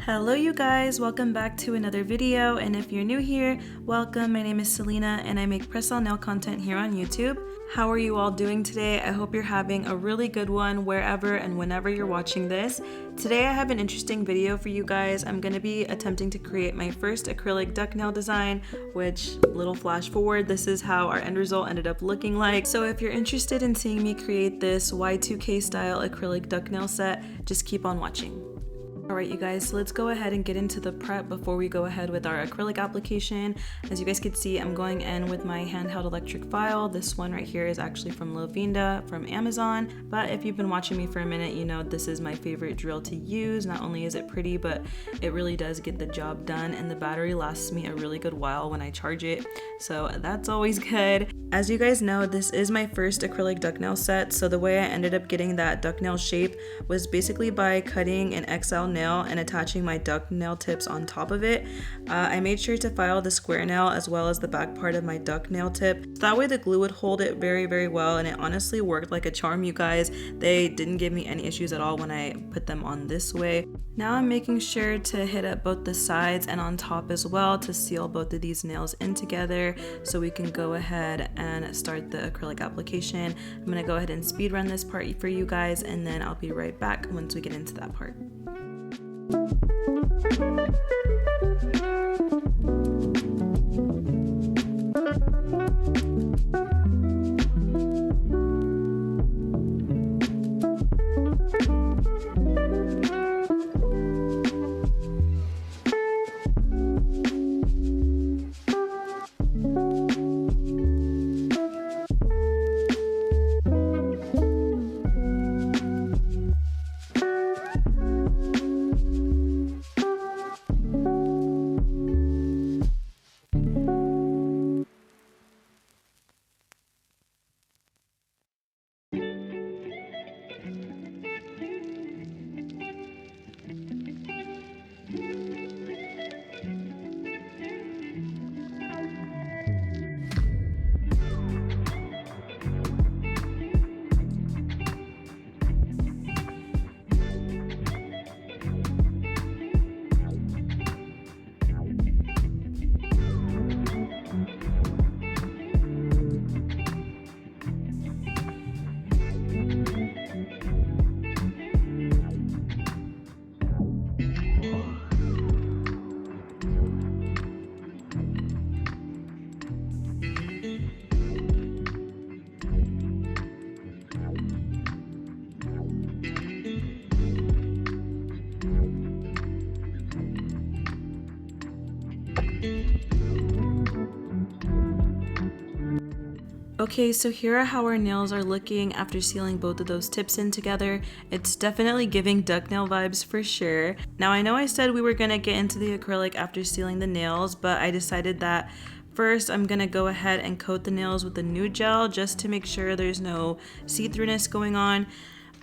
Hello you guys, welcome back to another video, and if you're new here, welcome. My name is Selena and I make press-on nail content here on YouTube. How are you all doing today? I hope you're having a really good one wherever and whenever you're watching this. Today I have an interesting video for you guys. I'm going to be attempting to create my first acrylic duck nail design, which, little flash forward, this is how our end result ended up looking like. So if you're interested in seeing me create this Y2k style acrylic duck nail set, just keep on watching. Alright you guys, so let's go ahead and get into the prep before we go ahead with our acrylic application. As you guys can see, I'm going in with my handheld electric file. This one right here is actually from Lavinda from Amazon, but if you've been watching me for a minute, you know this is my favorite drill to use. Not only is it pretty, but it really does get the job done, and the battery lasts me a really good while when I charge it, so that's always good. As you guys know, this is my first acrylic duck nail set, so the way I ended up getting that duck nail shape was basically by cutting an XL nail and attaching my duck nail tips on top of it. I made sure to file the square nail as well as the back part of my duck nail tip. That way the glue would hold it very well, and it honestly worked like a charm, you guys. They didn't give me any issues at all when I put them on this way. Now I'm making sure to hit up both the sides and on top as well to seal both of these nails in together so we can go ahead and start the acrylic application. I'm gonna go ahead and speed run this part for you guys, and then I'll be right back once we get into that part. Okay, so here are how our nails are looking after sealing both of those tips in together. It's definitely giving duck nail vibes for sure. Now I know I said we were gonna get into the acrylic after sealing the nails, but I decided that first I'm gonna go ahead and coat the nails with the Nude gel just to make sure there's no see-throughness going on.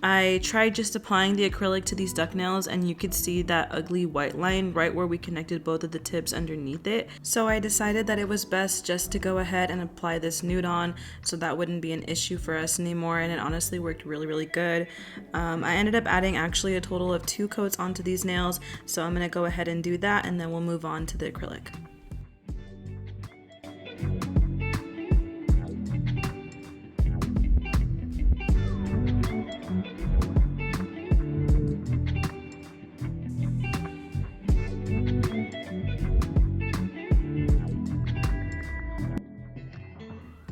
I tried just applying the acrylic to these duck nails, and you could see that ugly white line right where we connected both of the tips underneath it. So I decided that it was best just to go ahead and apply this Nude on so that wouldn't be an issue for us anymore, and it honestly worked really good. I ended up adding actually a total of 2 coats onto these nails, so I'm gonna go ahead and do that, and then we'll move on to the acrylic.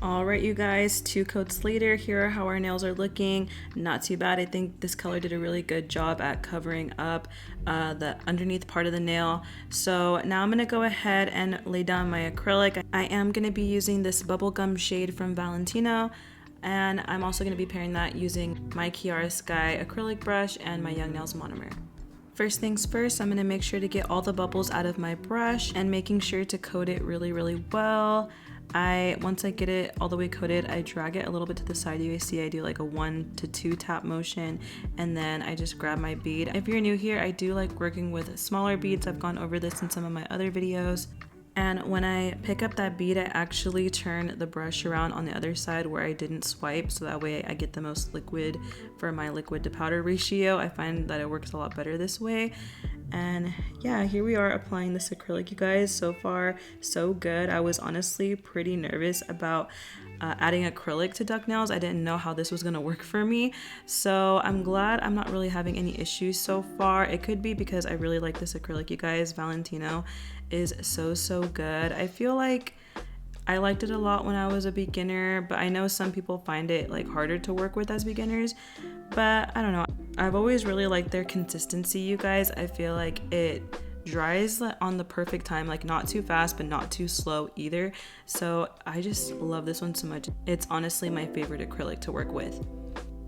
Alright you guys, 2 coats later, here are how our nails are looking. Not too bad. I think this color did a really good job at covering up the underneath part of the nail. So now I'm going to go ahead and lay down my acrylic. I am going to be using this Bubblegum shade from Valentino, and I'm also going to be pairing that using my Kiara Sky acrylic brush and my Young Nails Monomer. First things first, I'm going to make sure to get all the bubbles out of my brush and making sure to coat it really well. Once I get it all the way coated, I drag it a little bit to the side. You guys see I do like a 1 to 2 tap motion, and then I just grab my bead. If you're new here, I do like working with smaller beads. I've gone over this in some of my other videos. And when I pick up that bead, I actually turn the brush around on the other side where I didn't swipe, so that way I get the most liquid for my liquid to powder ratio. I find that it works a lot better this way. And yeah, here we are applying this acrylic, you guys. So far, so good. I was honestly pretty nervous about adding acrylic to duck nails. I didn't know how this was gonna work for me. So I'm glad I'm not really having any issues so far. It could be because I really like this acrylic, you guys. Valentino is so good. I feel like I liked it a lot when I was a beginner, but I know some people find it like harder to work with as beginners, but I don't know. I've always really liked their consistency, you guys. I feel like it dries on the perfect time, like not too fast but not too slow either. So I just love this one so much. It's honestly my favorite acrylic to work with.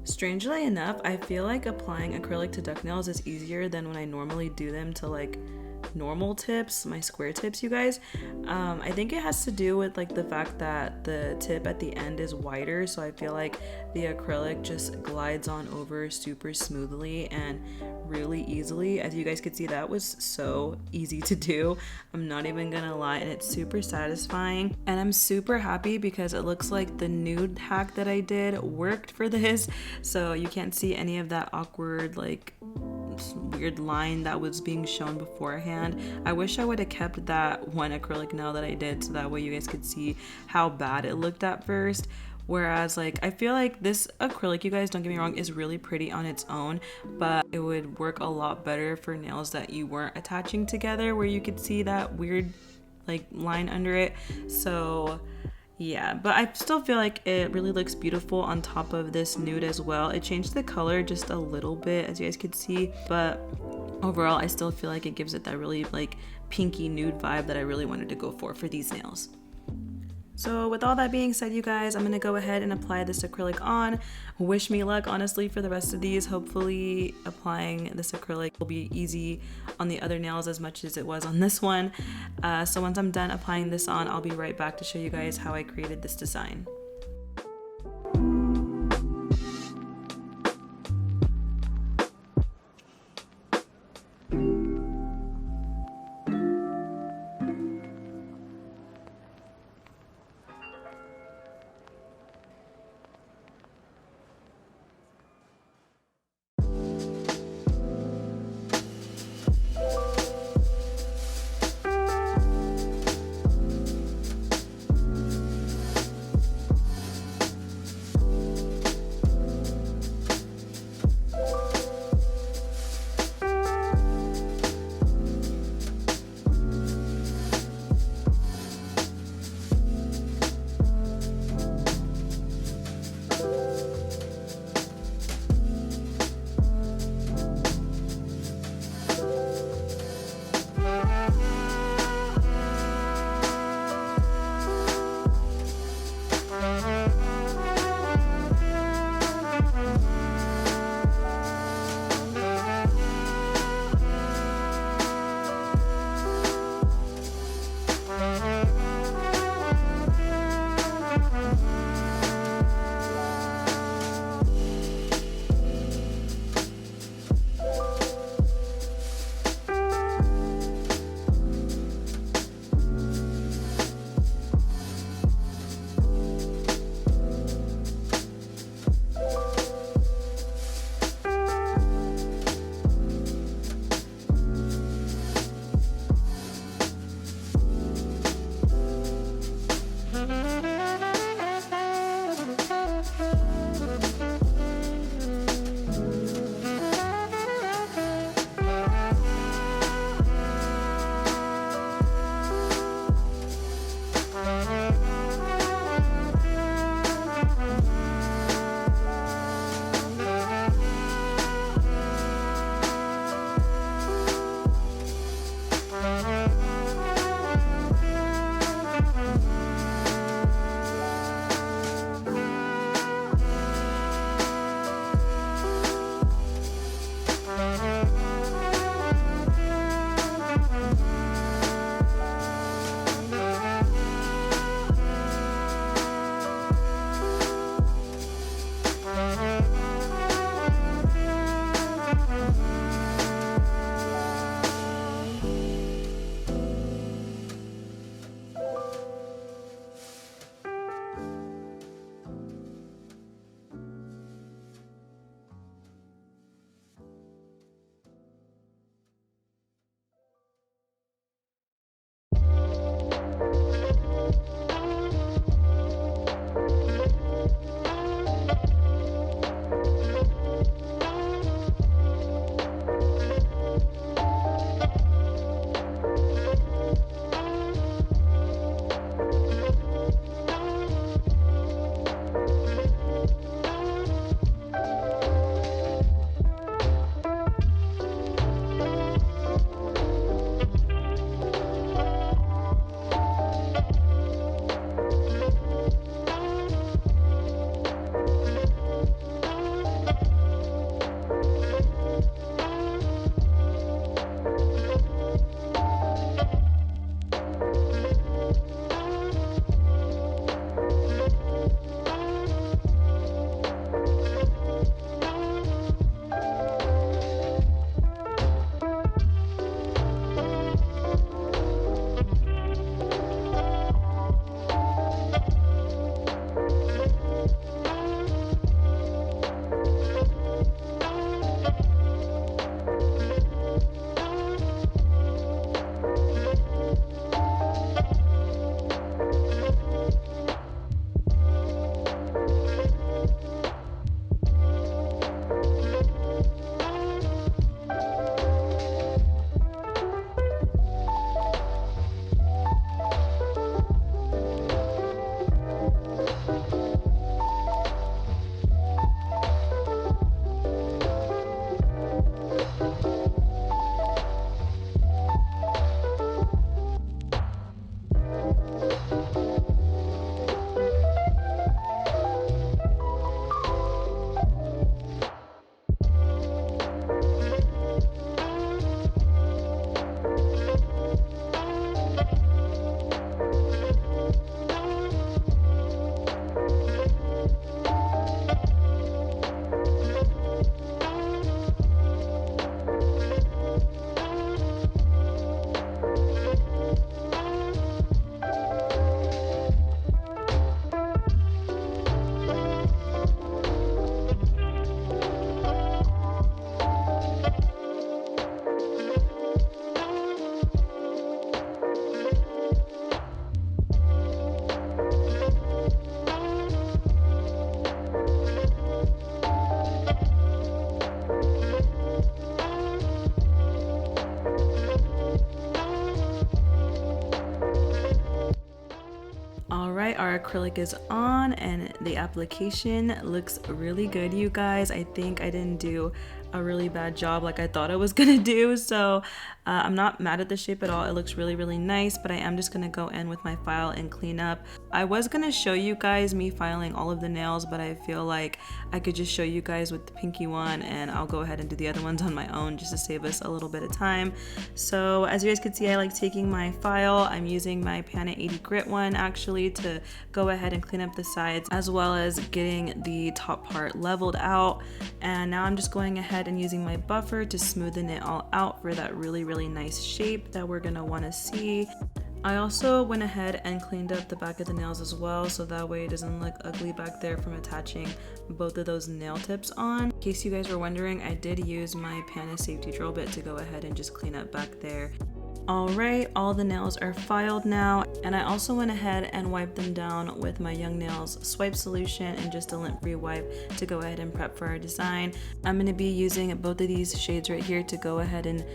Strangely enough, I feel like applying acrylic to duck nails is easier than when I normally do them to like normal tips, my square tips, you guys. I think it has to do with like the fact that the tip at the end is wider, so I feel like the acrylic just glides on over super smoothly and really easily. As you guys could see, that was so easy to do. I'm not even gonna lie, and it's super satisfying. And I'm super happy because it looks like the nude hack that I did worked for this, so you can't see any of that awkward like weird line that was being shown beforehand. I wish I would have kept that one acrylic nail that I did, so that way you guys could see how bad it looked at first. Whereas like I feel like this acrylic, you guys, don't get me wrong, is really pretty on its own, but it would work a lot better for nails that you weren't attaching together, where you could see that weird like line under it. So yeah, but I still feel like it really looks beautiful on top of this nude as well. It changed the color just a little bit, as you guys could see, but overall I still feel like it gives it that really like pinky nude vibe that I really wanted to go for these nails. So with all that being said, you guys, I'm going to go ahead and apply this acrylic on. Wish me luck, honestly, for the rest of these. Hopefully applying this acrylic will be easy on the other nails as much as it was on this one. So once I'm done applying this on, I'll be right back to show you guys how I created this design. acrylic is on and the application looks really good, you guys. I think I didn't do a really bad job like I thought I was gonna do, so I'm not mad at the shape at all. It looks really, really nice, but I am just gonna go in with my file and clean up. I was gonna show you guys me filing all of the nails, but I feel like I could just show you guys with the pinky one, and I'll go ahead and do the other ones on my own just to save us a little bit of time. So as you guys can see, I like taking my file. I'm using my Pan at 80 grit one actually to go ahead and clean up the sides, as well as getting the top part leveled out. And now I'm just going ahead and using my buffer to smoothen it all out for that really, really nice shape that we're gonna want to see. I also went ahead and cleaned up the back of the nails as well, so that way it doesn't look ugly back there from attaching both of those nail tips on. In case you guys were wondering, I did use my Pana safety drill bit to go ahead and just clean up back there. Alright, all the nails are filed now, and I also went ahead and wiped them down with my Young Nails swipe solution and just a lint-free wipe to go ahead and prep for our design. I'm going to be using both of these shades right here to go ahead and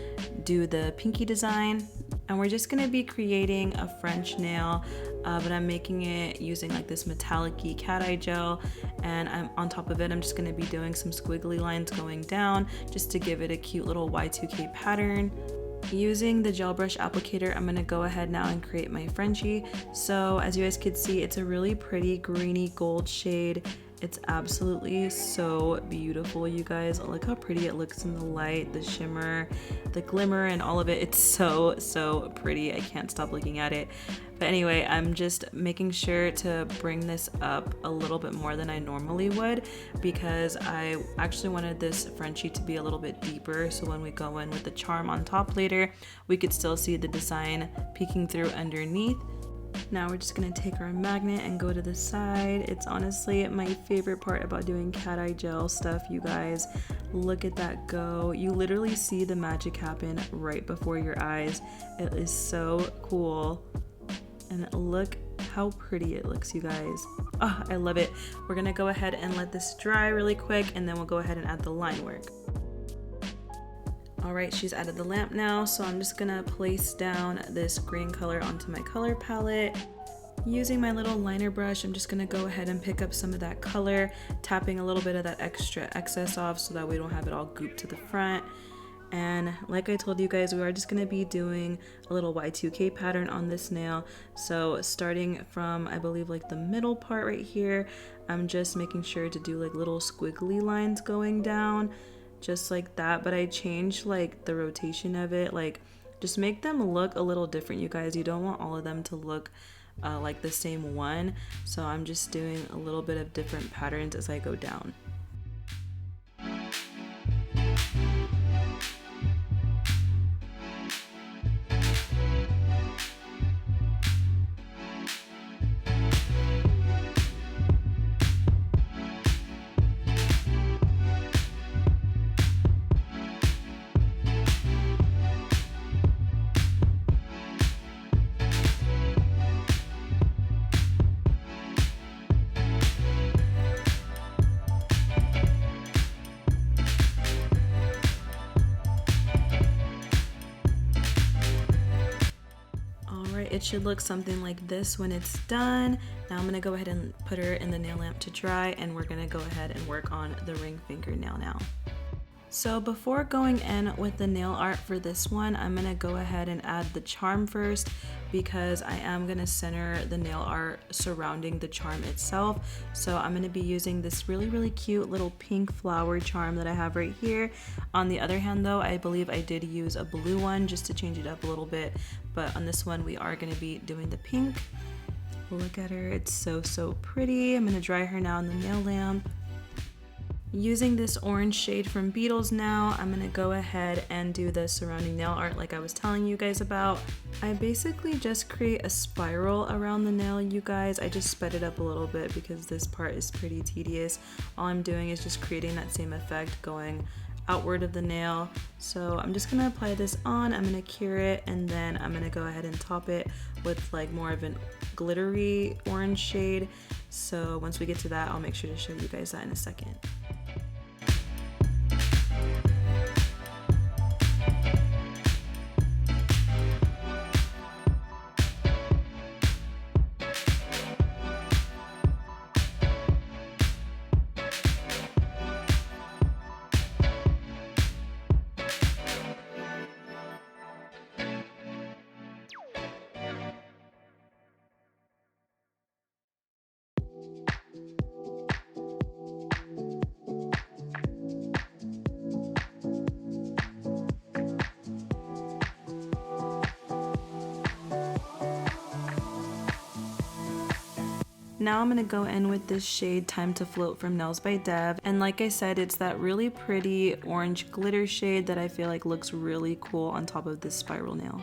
do the pinky design. And we're just going to be creating a French nail, but I'm making it using like this metallic-y cat eye gel, and I'm on top of it I'm just going to be doing some squiggly lines going down just to give it a cute little Y2k pattern. Using the gel brush applicator, I'm going to go ahead now and create my Frenchie. So as you guys can see, it's a really pretty greeny gold shade. It's absolutely so beautiful, you guys. Look how pretty it looks in the light, the shimmer, the glimmer, and all of it. It's so pretty. I can't stop looking at it. But anyway, I'm just making sure to bring this up a little bit more than I normally would, because I actually wanted this Frenchie to be a little bit deeper, so when we go in with the charm on top later, we could still see the design peeking through underneath. Now we're just gonna take our magnet and go to the side. It's honestly my favorite part about doing cat eye gel stuff, you guys. Look at that go. You literally see the magic happen right before your eyes. It is so cool. And look how pretty it looks, you guys. Oh, I love it. We're gonna go ahead and let this dry really quick, and then we'll go ahead and add the line work. Alright, she's added the lamp now, so I'm just gonna place down this green color onto my color palette. Using my little liner brush, I'm just gonna go ahead and pick up some of that color, tapping a little bit of that extra excess off so that we don't have it all gooped to the front. And like I told you guys, we are just gonna be doing a little Y2k pattern on this nail. So starting from, I believe, like the middle part right here, I'm just making sure to do like little squiggly lines going down, just like that. But I changed like the rotation of it, like just make them look a little different, you guys. You don't want all of them to look like the same one, so I'm just doing a little bit of different patterns as I go down. It should look something like this when it's done. Now I'm gonna go ahead and put her in the nail lamp to dry, and we're gonna go ahead and work on the ring fingernail now. So before going in with the nail art for this one, I'm gonna go ahead and add the charm first, because I am gonna center the nail art surrounding the charm itself. So I'm gonna be using this really cute little pink flower charm that I have right here. On the other hand though, I believe I did use a blue one just to change it up a little bit, but on this one we are gonna be doing the pink. Look at her, it's so pretty. I'm gonna dry her now in the nail lamp. Using this orange shade from Beetles now, I'm gonna go ahead and do the surrounding nail art like I was telling you guys about. I basically just create a spiral around the nail, you guys. I just sped it up a little bit because this part is pretty tedious. All I'm doing is just creating that same effect going outward of the nail. So I'm just gonna apply this on, I'm gonna cure it, and then I'm gonna go ahead and top it with like more of a glittery orange shade. So once we get to that, I'll make sure to show you guys that in a second. now I'm gonna go in with this shade Time to Float from Nails by Dev. And like I said, it's that really pretty orange glitter shade that I feel like looks really cool on top of this spiral nail.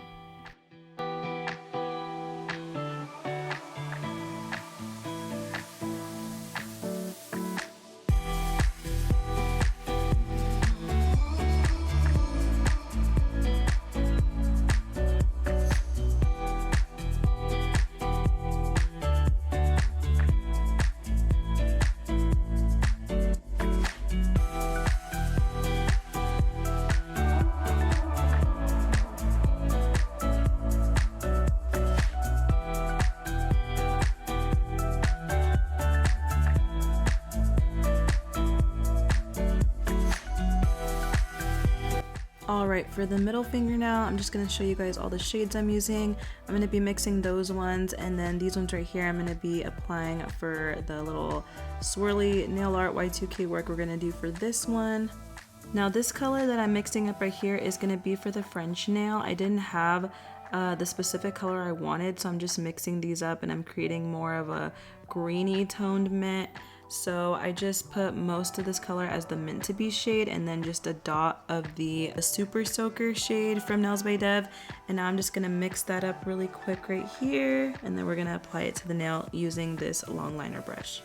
Alright, for the middle finger now, I'm just going to show you guys all the shades I'm using. I'm going to be mixing those ones, and then these ones right here I'm going to be applying for the little swirly nail art Y2k work we're going to do for this one. Now this color that I'm mixing up right here is going to be for the French nail. I didn't have the specific color I wanted, so I'm just mixing these up and I'm creating more of a greeny toned mint. So I just put most of this color as the Mint to Be shade and then just a dot of the Super Soaker shade from Nails by Dev. And now I'm just gonna mix that up really quick right here, and then we're gonna apply it to the nail using this long liner brush.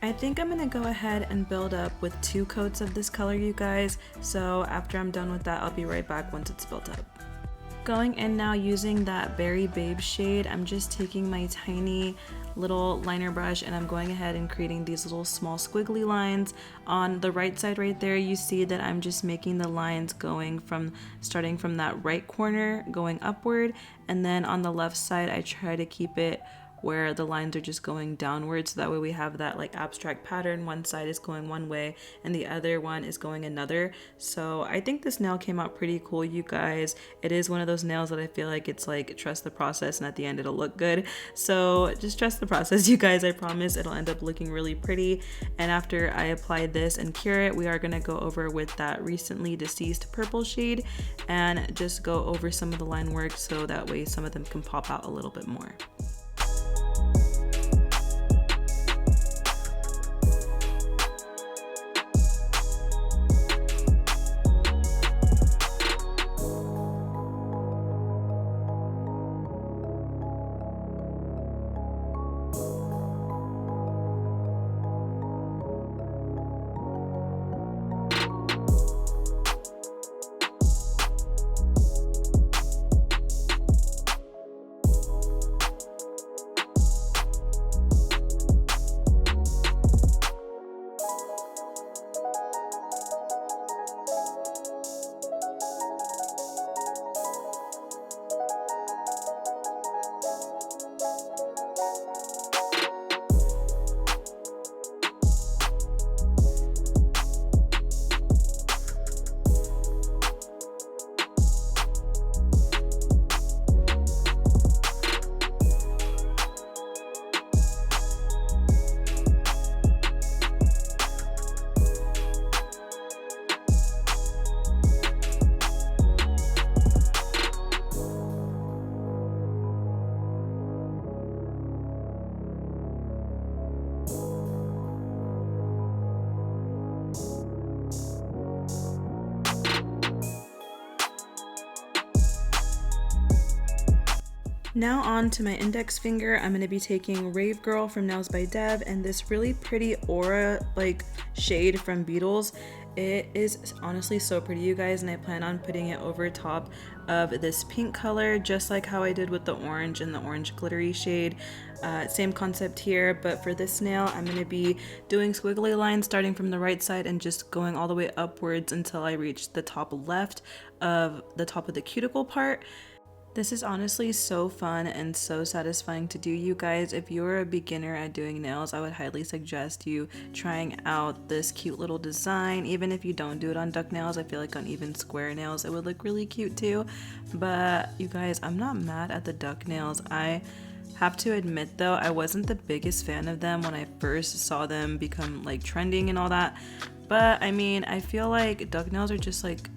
I think I'm gonna go ahead and build up with 2 coats of this color, you guys. So after I'm done with that, I'll be right back once it's built up. Going in now using that Berry Babe shade, I'm just taking my tiny little liner brush and I'm going ahead and creating these little small squiggly lines. On the right side right there, you see that I'm just making the lines starting from that right corner going upward, and then on the left side I try to keep it where the lines are just going downwards, so that way we have that like abstract pattern. One side is going one way and the other one is going another. So I think this nail came out pretty cool, you guys. It is one of those nails that I feel like it's like trust the process and at the end it'll look good. So just trust the process, you guys. I promise it'll end up looking really pretty. And after I apply this and cure it, we are gonna go over with that recently deceased purple shade and just go over some of the line work so that way some of them can pop out a little bit more. Now on to my index finger, I'm going to be taking Rave Girl from Nails by Dev and this really pretty aura like shade from Beetles. It is honestly so pretty, you guys, and I plan on putting it over top of this pink color, just like how I did with the orange and the orange glittery shade. Same concept here, but for this nail, I'm going to be doing squiggly lines starting from the right side and just going all the way upwards until I reach the top left of the top of the cuticle part. This is honestly so fun and so satisfying to do, you guys. If you're a beginner at doing nails, I would highly suggest you trying out this cute little design. Even if you don't do it on duck nails, I feel like on even square nails it would look really cute too. But you guys, I'm not mad at the duck nails. I have to admit though, I wasn't the biggest fan of them when I first saw them become like trending and all that. But I mean, I feel like duck nails are just like,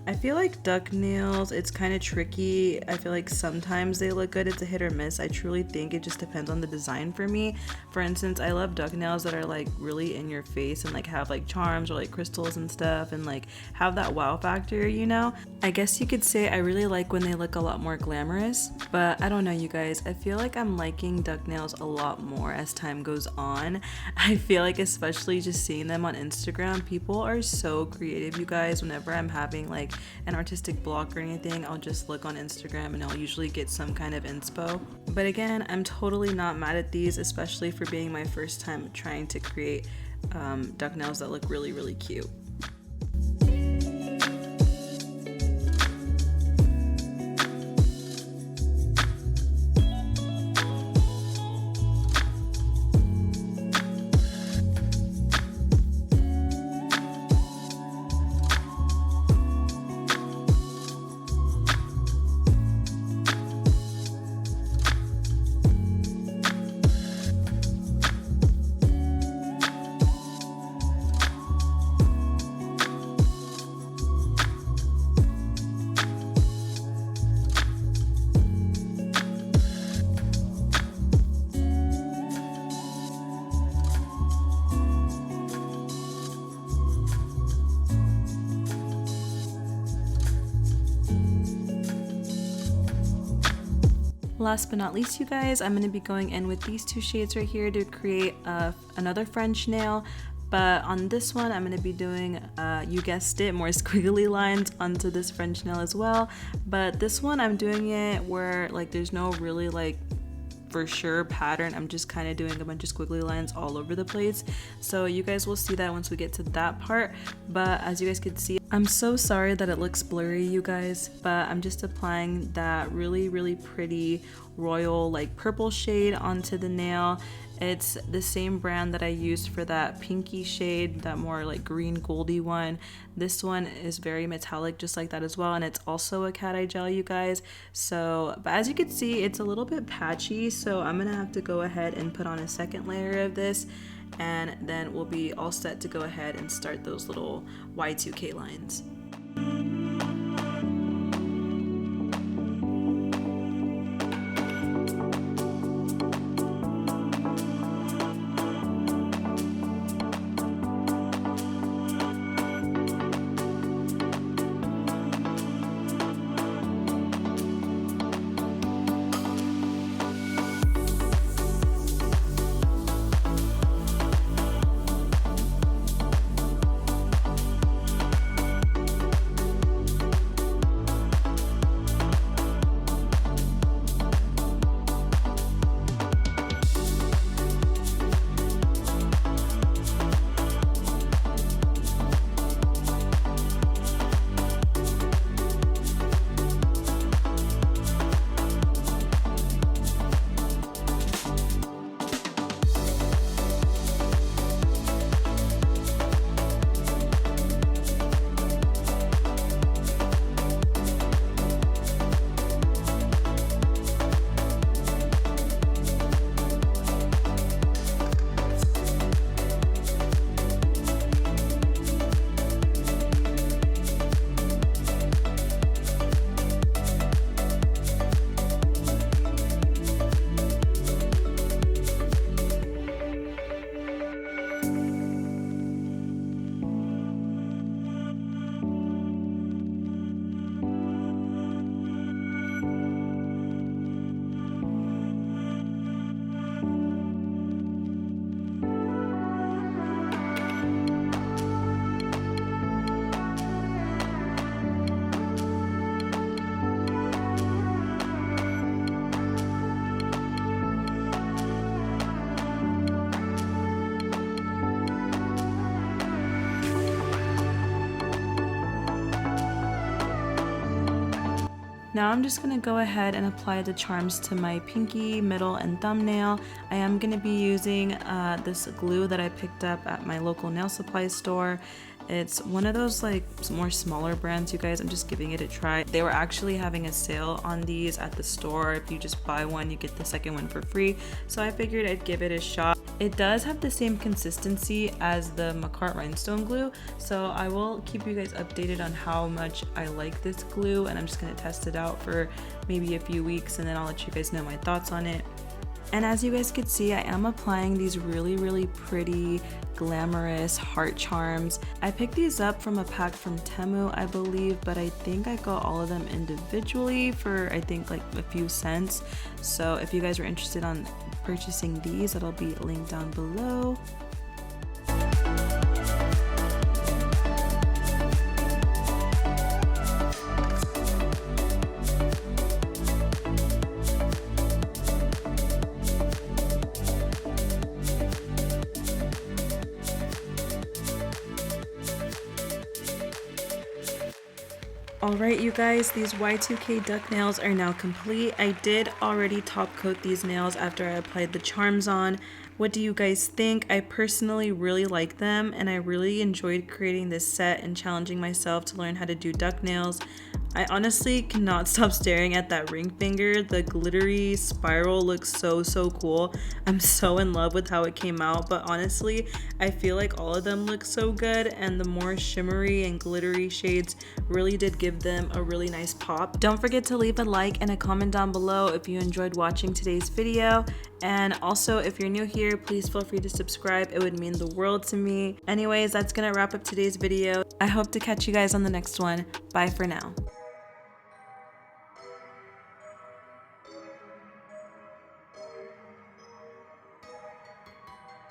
I feel like duck nails, it's kind of tricky. I feel like sometimes they look good, it's a hit or miss. I truly think it just depends on the design for me. For instance, I love duck nails that are like really in your face and like have like charms or like crystals and stuff and like have that wow factor, you know? I guess you could say I really like when they look a lot more glamorous, but I don't know, you guys. I feel like I'm liking duck nails a lot more as time goes on. I feel like especially just seeing them on Instagram, people are so creative, you guys. Whenever I'm having like an artistic block or anything, I'll just look on Instagram and I'll usually get some kind of inspo. But again, I'm totally not mad at these, especially for being my first time trying to create duck nails that look really, really cute. Last but not least, you guys, I'm going to be going in with these two shades right here to create another French nail. But on this one, I'm going to be doing, you guessed it, more squiggly lines onto this French nail as well. But this one, I'm doing it where like there's no really like for sure pattern. I'm just kind of doing a bunch of squiggly lines all over the place. So you guys will see that once we get to that part. But as you guys can see, I'm so sorry that it looks blurry, you guys, but I'm just applying that really, really pretty royal like purple shade onto the nail. It's the same brand that I used for that pinky shade, that more like green goldy one. This one is very metallic just like that as well, and it's also a cat eye gel, you guys. So, but as you can see, it's a little bit patchy, so I'm gonna have to go ahead and put on a second layer of this, and then we'll be all set to go ahead and start those little Y2k lines. Now I'm just gonna go ahead and apply the charms to my pinky, middle, and thumbnail. I am gonna be using this glue that I picked up at my local nail supply store. It's one of those like more smaller brands, you guys. I'm just giving it a try. They were actually having a sale on these at the store. If you just buy one, you get the second one for free. So I figured I'd give it a shot. It does have the same consistency as the Macart rhinestone glue. So I will keep you guys updated on how much I like this glue, and I'm just gonna test it out for maybe a few weeks, and then I'll let you guys know my thoughts on it. And as you guys could see, I am applying these really pretty, glamorous heart charms. I picked these up from a pack from Temu, I believe, but I think I got all of them individually for I think like a few cents. So if you guys are interested on purchasing these, it'll be linked down below. Alright you guys, these Y2k duck nails are now complete. I did already top coat these nails after I applied the charms on. What do you guys think? I personally really like them, and I really enjoyed creating this set and challenging myself to learn how to do duck nails. I honestly cannot stop staring at that ring finger. The glittery spiral looks so cool. I'm so in love with how it came out, but honestly, I feel like all of them look so good, and the more shimmery and glittery shades really did give them a really nice pop. Don't forget to leave a like and a comment down below if you enjoyed watching today's video. And also, if you're new here, please feel free to subscribe. It would mean the world to me. Anyways, that's gonna wrap up today's video. I hope to catch you guys on the next one. Bye for now.